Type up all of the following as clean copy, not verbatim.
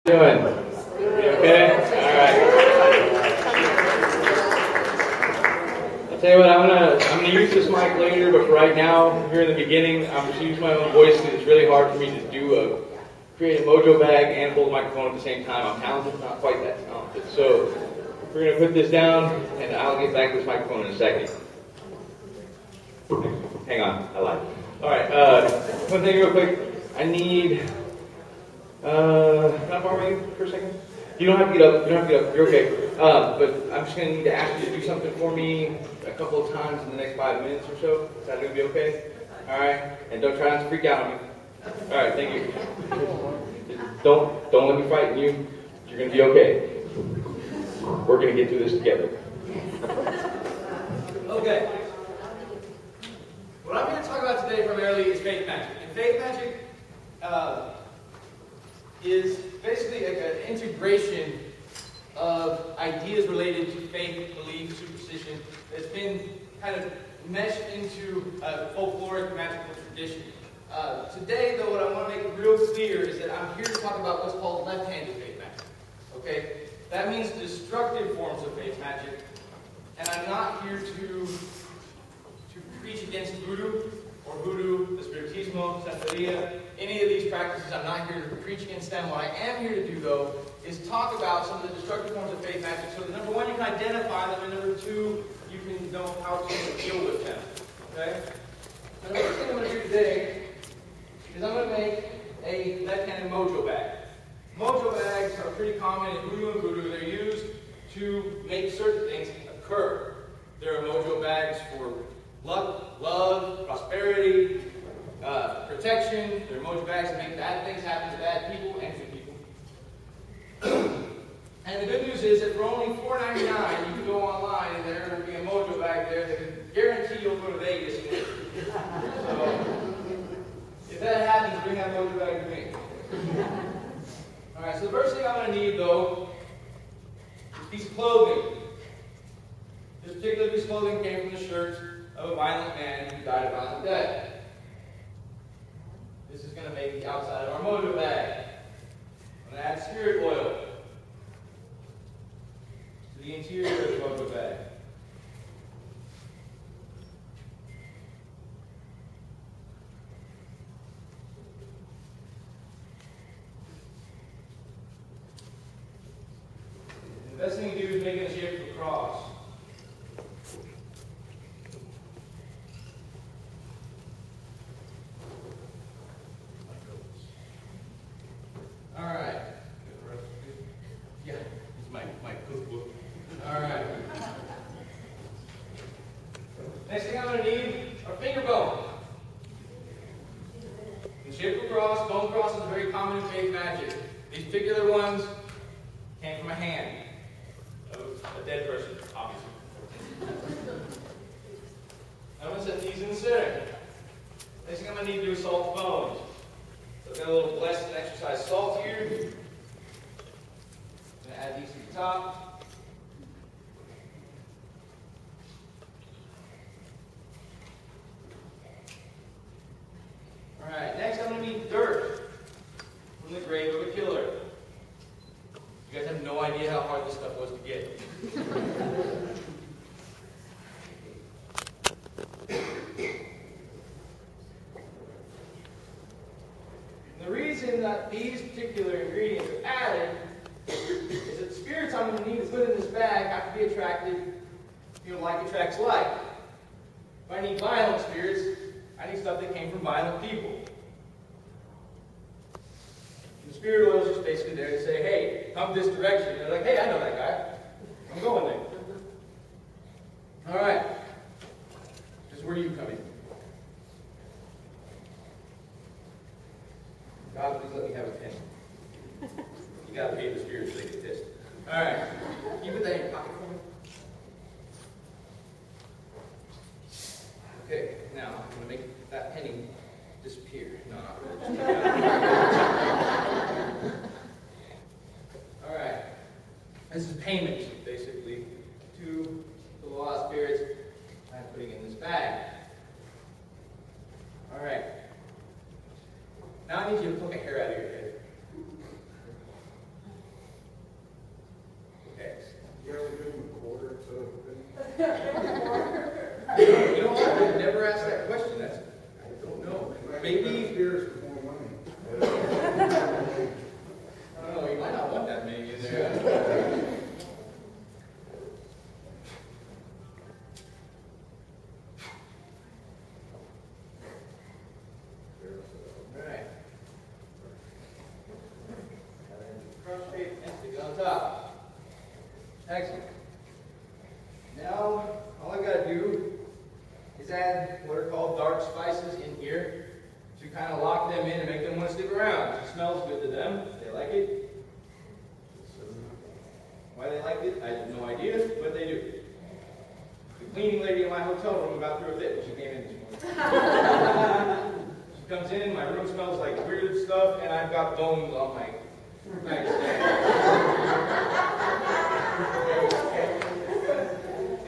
Doing? You okay? Alright. I'll tell you what, I'm gonna use this mic later, but for right now, here in the beginning, I'm just using my own voice because it's really hard for me to create a Mojo Bag and hold a microphone at the same time. I'm talented, not quite that talented. So we're gonna put this down, and I'll get back to this microphone in a second. Hang on, I lied. Alright, one thing real quick. I need, can I borrow you for a second? You don't have to get up, you're okay. But I'm just going to need to ask you to do something for me a couple of times in the next 5 minutes or so. Is that going to be okay? Alright, and don't try not to freak out on me. Alright, thank you. Don't let me frighten you. You're going to be okay. We're going to get through this together. Okay. What I'm going to talk about today primarily is faith magic. And faith magic is basically an integration of ideas related to faith, belief, superstition that's been kind of meshed into a folkloric magical tradition. Today, though, what I want to make real clear is that I'm here to talk about what's called left-handed faith magic. Okay? That means destructive forms of faith magic. And I'm not here to preach against voodoo or hoodoo, the spiritismo, santeria, any of these practices. I'm not here to preach against them. What I am here to do, though, is talk about some of the destructive forms of faith magic so that, number one, you can identify them, and number two, you can know how to deal with them. Okay? So the first thing I'm going to do today is I'm going to make a left-handed mojo bag. Mojo bags are pretty common in hoodoo and voodoo. They're used to make certain things occur. There are mojo bags for luck, love, prosperity, protection. There are mojo bags that make bad things happen to bad people and good people. And the good news is that for only $4.99, you can go online and there will be a mojo bag there that can guarantee you'll go to Vegas. So, if that happens, bring that mojo bag to me. Alright, so the first thing I'm going to need, though, is a piece of clothing. This particular piece of clothing came from the shirt of a violent man who died a violent death. This is going to make the outside of our mojo bag. I'm going to add spirit oil to the interior of the mojo bag. The best thing to do is make it in the shape of a cross. Alright. Yeah, it's my cookbook. Alright. Next thing I'm going to need are finger bones. In the shape of a cross, bone crosses are very common in faith magic. These particular ones came from a hand of a dead person, obviously. I'm going to set these in the center. Next thing I'm going to need to do is salt the bones. So I've got a little blessed exercise salt here. I'm going to add these to the top. Alright, next I'm going to need dirt from the grave of a killer. You guys have no idea how hard this stuff was to get. The reason that these particular ingredients are added is that the spirits I'm going to need to put in this bag have to be attracted, like attracts like. If I need violent spirits, I need stuff that came from violent people. And the spirit oil is just basically there to say, hey, come this direction. And they're like, hey, I know that guy. I'm going there. Alright. Just where are you coming? God, please let me have a pen. You gotta pay the spirits so they get this. Alright. Can you put that in your pocket for me? Okay, now I'm gonna make that penny disappear. No, not really. Alright. This is payment, basically, to the lost spirits I'm putting in this bag. Alright. Now I need you to pluck a hair out of your head. You know what? I've never asked that question. I don't know. Maybe spirits with more money. I don't know. You might not want that many in there. Alright. Cross shape and stick it on top. Excellent. Now, all I gotta do is add what are called dark spices in here to kind of lock them in and make them want to stick around. It smells good to them. They like it. Why they like it, I have no idea, but they do. The cleaning lady in my hotel room about threw a fit when she came in this morning. She comes in, my room smells like weird stuff, and I've got bones on my nightstand.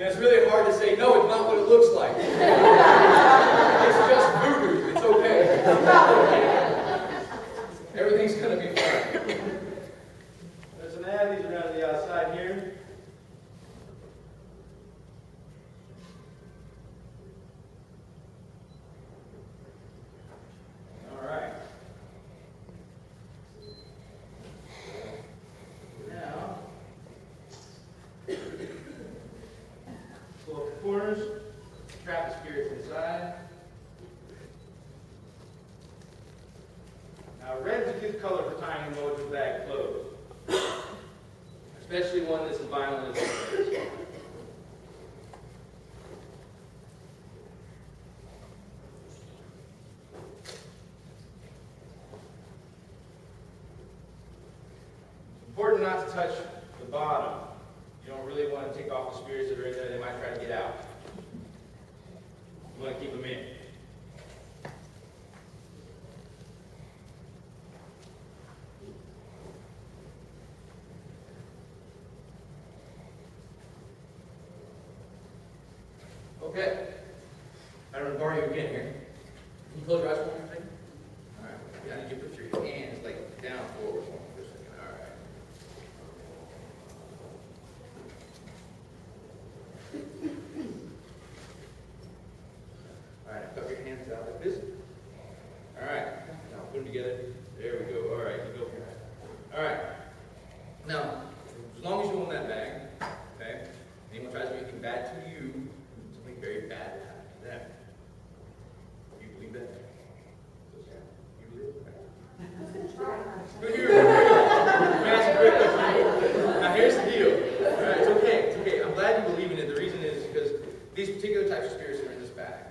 It's really hard to say, no, it's not what it looks like. It's just voodoo. It's okay. Everything's going to be fine. There's an ad. These are down to the outside here. All right. Now, pull up the corners, trap the spirits inside. Now, red's a good color for tying a Mojo Bag closed, especially one that's as violent as this. It's important not to touch the bottom. You don't really want to take off the spirits that are in there. They might try to get out. You want to keep them in. Okay. I'm going to borrow you again here. Can you close your eyes for me for a second? All right. Yeah, I need you to put your hands like down forward for me for a second. All right. All right. Put your hands out like this. All right. Now put them together. There we go. All right. You go here. All right. Now, as long as you own that bag, okay, anyone tries to do anything bad to you, something very bad will happen to them. You believe that? You believe that? Good here. Now here's the deal. All right, it's okay. It's okay. I'm glad you believe in it. The reason is because these particular types of spirits that are in this bag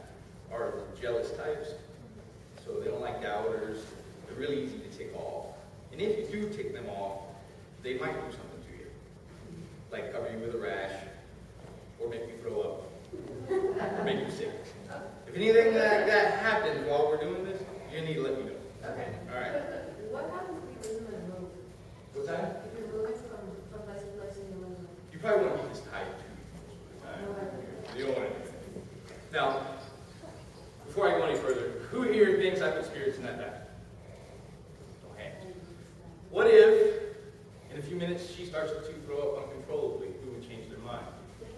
are jealous types. So they don't like doubters. They're really easy to tick off. And if you do tick them off, they might do something to you. Like cover you with a rash, or make you throw up, or make you sick. If anything like that happens while we're doing this, you need to let me know. Okay. All right. What happens if you lose my move? What's that? If you lose from place to place and you lose it? You probably want to keep this tight too. You don't want to do that. Now, before I go any further, who here thinks I put spirits in that bag? Okay. What if, in a few minutes, she starts to throw up uncontrollably? Who would change their mind? All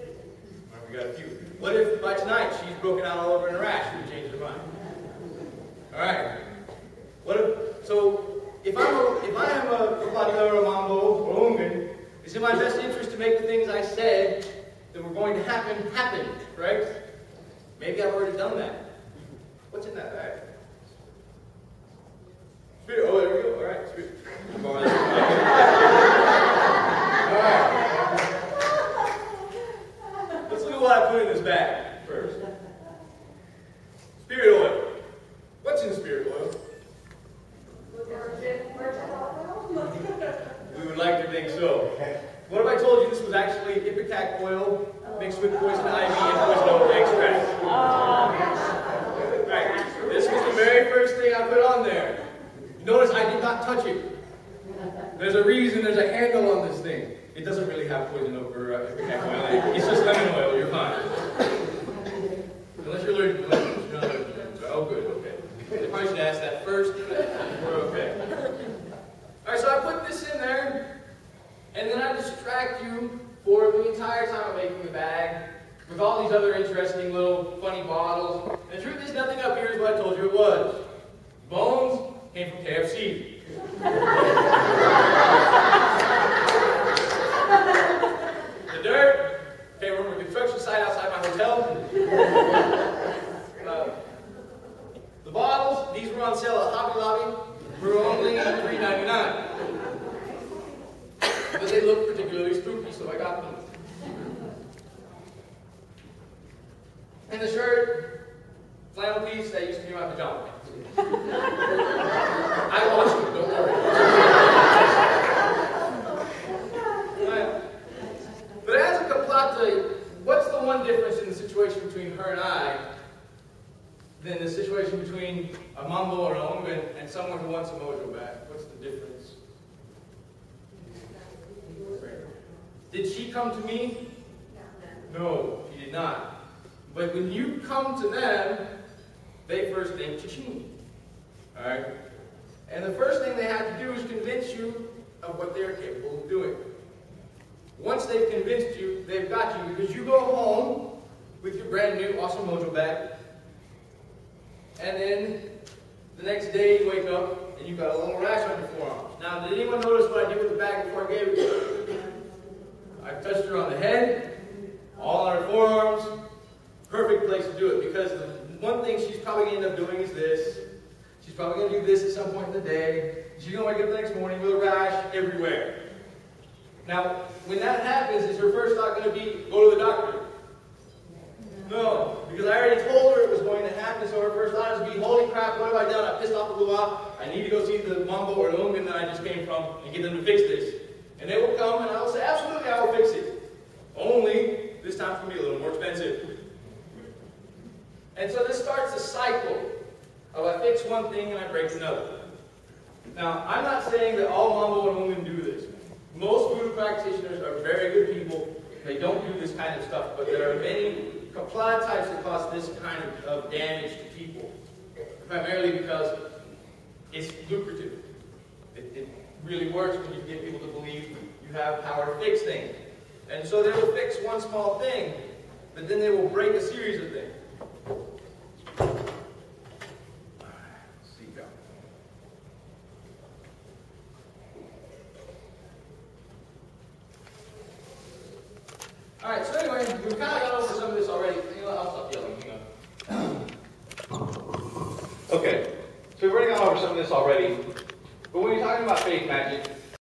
right, we got a few. What if by tonight she's broken out all over in a rash? Who would change their mind? All right. What if? So, if I am a Padilla or a Mambo or Ungan, it's in my best interest to make the things I said that were going to happen, right? Maybe I've already done that. What's in that bag? Spirit. Oh, there we go. All right, spirit. All right. Let's look at what I put in this bag first. Spirit oil. What's in spirit oil? We would like to think so. What if I told you this was actually ipecac oil mixed with poison ivy and poison oak extract? Right. This was the very first thing I put on there. Notice I did not touch it. There's a reason there's a handle on this thing. It doesn't really have poison oak or ipecac oil in it. It's just lemon oil. You're fine. Unless you're allergic to lemons. You're not allergic to lemons. Oh, good. Okay. I probably should ask that first. We're okay. All right, so I put this in there, and then I distract you for the entire time I'm making the bag with all these other interesting little funny bottles. And the truth is, nothing up here is what I told you it was. Bones came from KFC. The dirt came from a construction site outside my hotel. The bottles, these were on sale at Hobby Lobby, were only $3.99. But they looked particularly spooky, so I got them. And the shirt, flannel piece, that used to be my pajama pants. I washed them, don't worry. But as a complete, what's the one difference in the situation between her and I than the situation between a Mambo or an Ongan and someone who wants a Mojo Bag? What's the difference? Did she come to me? No, she did not. But when you come to them, they first think cha-ching. Alright? And the first thing they have to do is convince you of what they're capable of doing. Once they've convinced you, they've got you, because you go home with your brand new awesome Mojo Bag, and then the next day you wake up and you've got a little rash on your forearms. Now, did anyone notice what I did with the bag before I gave it to you? I touched her on the head, all on her forearms. Perfect place to do it, because the one thing she's probably going to end up doing is this. She's probably going to do this at some point in the day. She's going to wake up the next morning with a rash everywhere. Now, when that happens, is her first thought going to be, go to the doctor? No, because I already told her it was going to happen, so her first thought is to be, holy crap, what have I done? I pissed off the luau. I need to go see the Mambo or the Ungan that I just came from and get them to fix this. And they will come and I will say, absolutely, I will fix it. Only, this time it's going to be a little more expensive. And so this starts a cycle of I fix one thing and I break another. Now, I'm not saying that all Mambo and Ungan do this. Most voodoo practitioners are very good people. They don't do this kind of stuff, but there are many kapla types that cause this kind of damage to people. Primarily because it's lucrative. It really works when you get people to believe you have power to fix things. And so they will fix one small thing, but then they will break a series of things. Alright, so anyway, we've kind of gone over some of this already. You know, I'll stop yelling. Hang on. Okay, so we've already gone over some of this already. But when you're talking about faith magic,